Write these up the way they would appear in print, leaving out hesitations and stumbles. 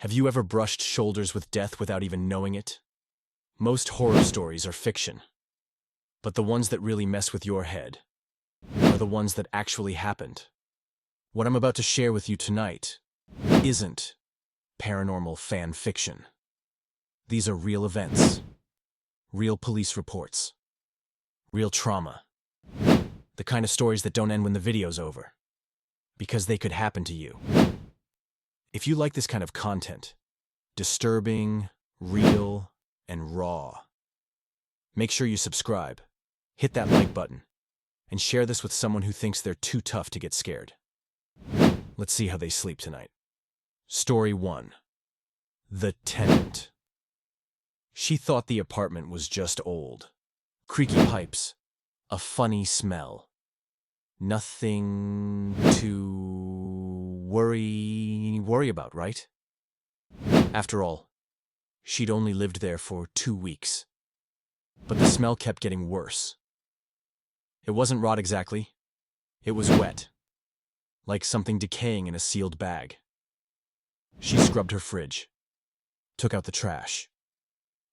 Have you ever brushed shoulders with death without even knowing it? Most horror stories are fiction, but the ones that really mess with your head are the ones that actually happened. What I'm about to share with you tonight isn't paranormal fan fiction. These are real events, real police reports, real trauma, the kind of stories that don't end when the video's over, because they could happen to you. If you like this kind of content, disturbing, real, and raw, make sure you subscribe, hit that like button, and share this with someone who thinks they're too tough to get scared. Let's see how they sleep tonight. Story 1. The Tenant. She thought the apartment was just old. Creaky pipes, a funny smell. Nothing to worry about, right? After all, she'd only lived there for 2 weeks. But the smell kept getting worse. It wasn't rot exactly. It was wet, like something decaying in a sealed bag. She scrubbed her fridge, took out the trash,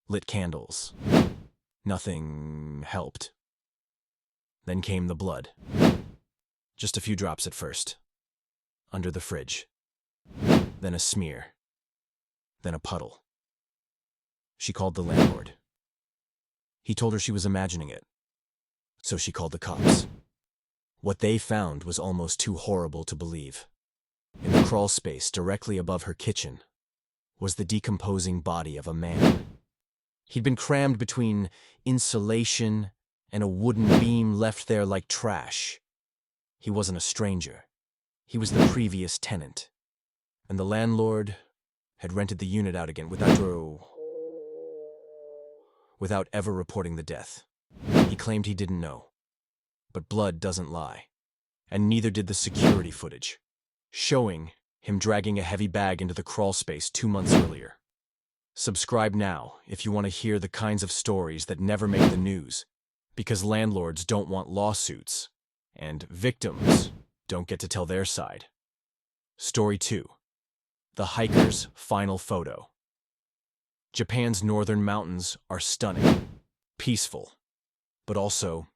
lit candles. Nothing helped. Then came the blood. Just a few drops at first, under the fridge. Then a smear. Then a puddle. She called the landlord. He told her she was imagining it, so she called the cops. What they found was almost too horrible to believe. In the crawl space directly above her kitchen was the decomposing body of a man. He'd been crammed between insulation and a wooden beam left there like trash. He wasn't a stranger. He was the previous tenant. And the landlord had rented the unit out again without ever reporting the death. He claimed he didn't know. But blood doesn't lie. And neither did the security footage, showing him dragging a heavy bag into the crawl space 2 months earlier. Subscribe now if you want to hear the kinds of stories that never make the news, because landlords don't want lawsuits, and victims don't get to tell their side. Story 2. The Hiker's Final Photo. Japan's northern mountains are stunning, peaceful, but also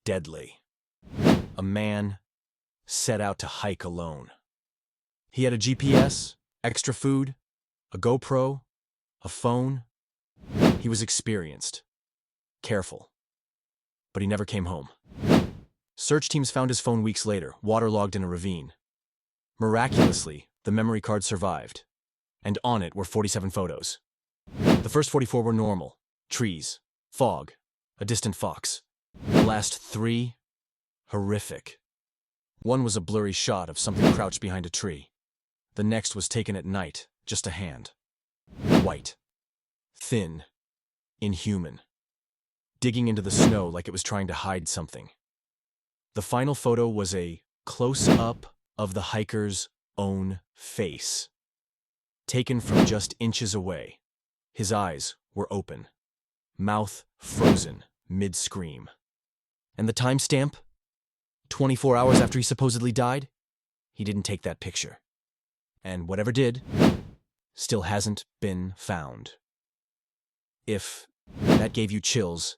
deadly. A man set out to hike alone. He had a GPS, extra food, a GoPro, a phone. He was experienced, careful, but he never came home. Search teams found his phone weeks later, waterlogged in a ravine. Miraculously, the memory card survived, and on it were 47 photos. The first 44 were normal: trees, fog, a distant fox. The last 3, horrific. One was a blurry shot of something crouched behind a tree. The next was taken at night, just a hand. White, thin, inhuman, digging into the snow like it was trying to hide something. The final photo was a close-up of the hiker's own face, taken from just inches away. His eyes were open, mouth frozen mid-scream. And the timestamp? 24 hours after he supposedly died? He didn't take that picture. And whatever did, still hasn't been found. If that gave you chills,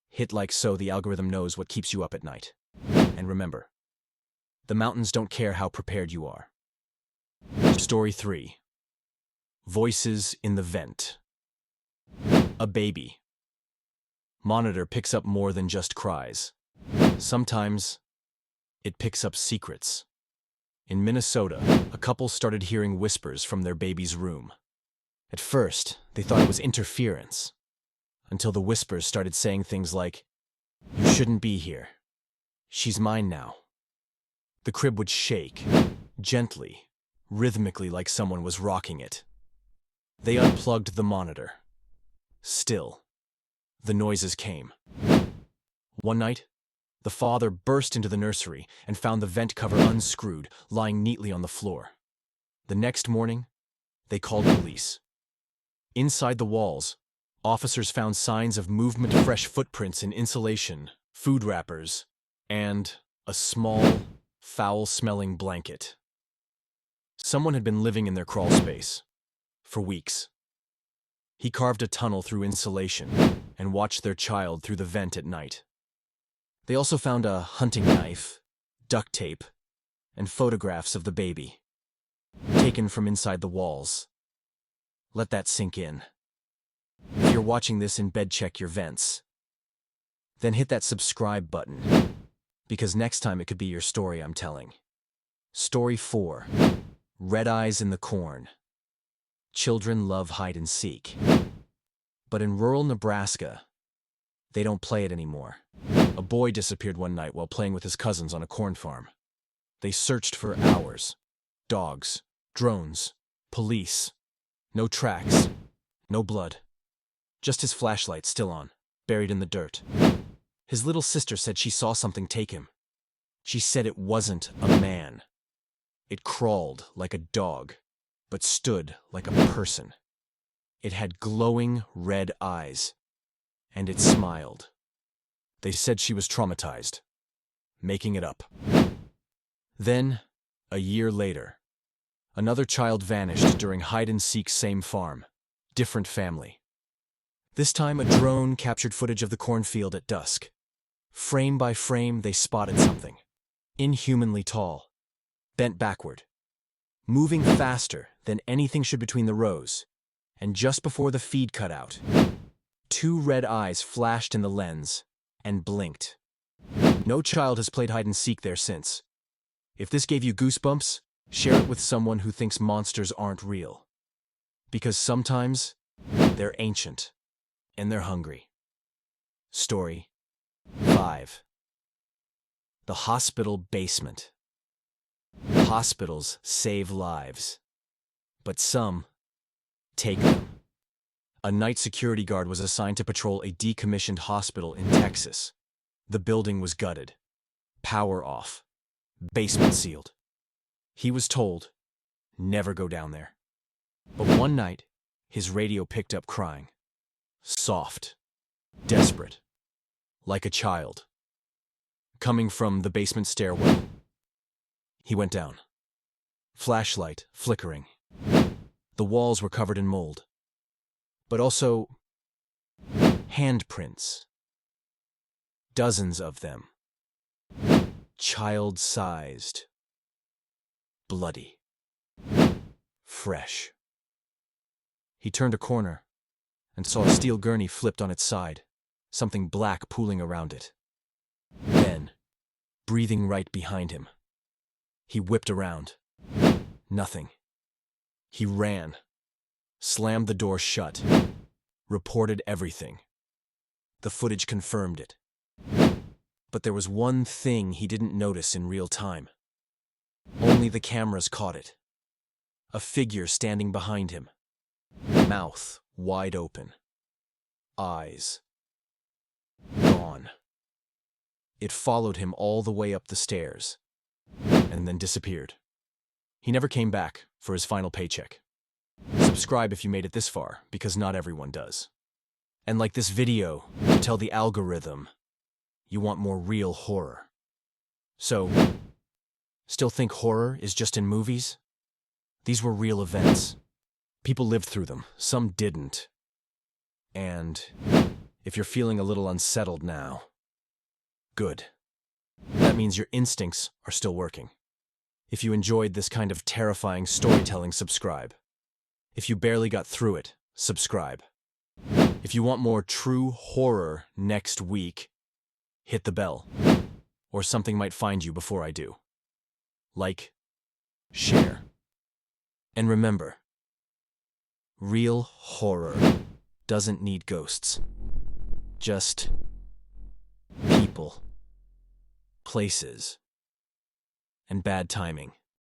hit like so the algorithm knows what keeps you up at night. And remember, the mountains don't care how prepared you are. Story 3. Voices in the Vent. A baby. Monitor picks up more than just cries. Sometimes, it picks up secrets. In Minnesota, a couple started hearing whispers from their baby's room. At first, they thought it was interference, until the whispers started saying things like, "You shouldn't be here. She's mine now." The crib would shake, gently, rhythmically like someone was rocking it. They unplugged the monitor. Still, the noises came. One night, the father burst into the nursery and found the vent cover unscrewed, lying neatly on the floor. The next morning, they called police. Inside the walls, officers found signs of movement, fresh footprints in insulation, food wrappers, and a small, foul-smelling blanket. Someone had been living in their crawl space, for weeks. He carved a tunnel through insulation and watched their child through the vent at night. They also found a hunting knife, duct tape, and photographs of the baby, taken from inside the walls. Let that sink in. If you're watching this in bed, check your vents. Then hit that subscribe button, because next time it could be your story I'm telling. Story 4. Red Eyes in the Corn. Children love hide and seek. But in rural Nebraska, they don't play it anymore. A boy disappeared one night while playing with his cousins on a corn farm. They searched for hours. Dogs, drones, police. No tracks, no blood. Just his flashlight still on, buried in the dirt. His little sister said she saw something take him. She said it wasn't a man. It crawled like a dog, but stood like a person. It had glowing red eyes, and it smiled. They said she was traumatized, making it up. Then, a year later, another child vanished during hide-and-seek, same farm, different family. This time, a drone captured footage of the cornfield at dusk. Frame by frame, they spotted something. Inhumanly tall, bent backward, moving faster than anything should between the rows, and just before the feed cut out, 2 red eyes flashed in the lens and blinked. No child has played hide-and-seek there since. If this gave you goosebumps, share it with someone who thinks monsters aren't real. Because sometimes, they're ancient, and they're hungry. Story 5. The hospital basement. Hospitals save lives, but some take them. A night security guard was assigned to patrol a decommissioned hospital in Texas. The building was gutted, power off, basement sealed. He was told, never go down there. But one night, his radio picked up crying. Soft, desperate, like a child. Coming from the basement stairwell. He went down. Flashlight flickering. The walls were covered in mold. But also, handprints. Dozens of them. Child-sized. Bloody. Fresh. He turned a corner and saw a steel gurney flipped on its side, something black pooling around it. Then, breathing right behind him, he whipped around. Nothing. He ran, slammed the door shut, reported everything. The footage confirmed it. But there was one thing he didn't notice in real time. Only the cameras caught it. A figure standing behind him. Mouth wide open. Eyes gone. It followed him all the way up the stairs, and then disappeared. He never came back for his final paycheck. Subscribe if you made it this far, because not everyone does. And like this video to tell the algorithm you want more real horror. So, still think horror is just in movies? These were real events. People lived through them, some didn't. And if you're feeling a little unsettled now, good. That means your instincts are still working. If you enjoyed this kind of terrifying storytelling, subscribe. If you barely got through it, subscribe. If you want more true horror next week, hit the bell, or something might find you before I do. Like, share. And remember, real horror doesn't need ghosts. Just people, places, and bad timing.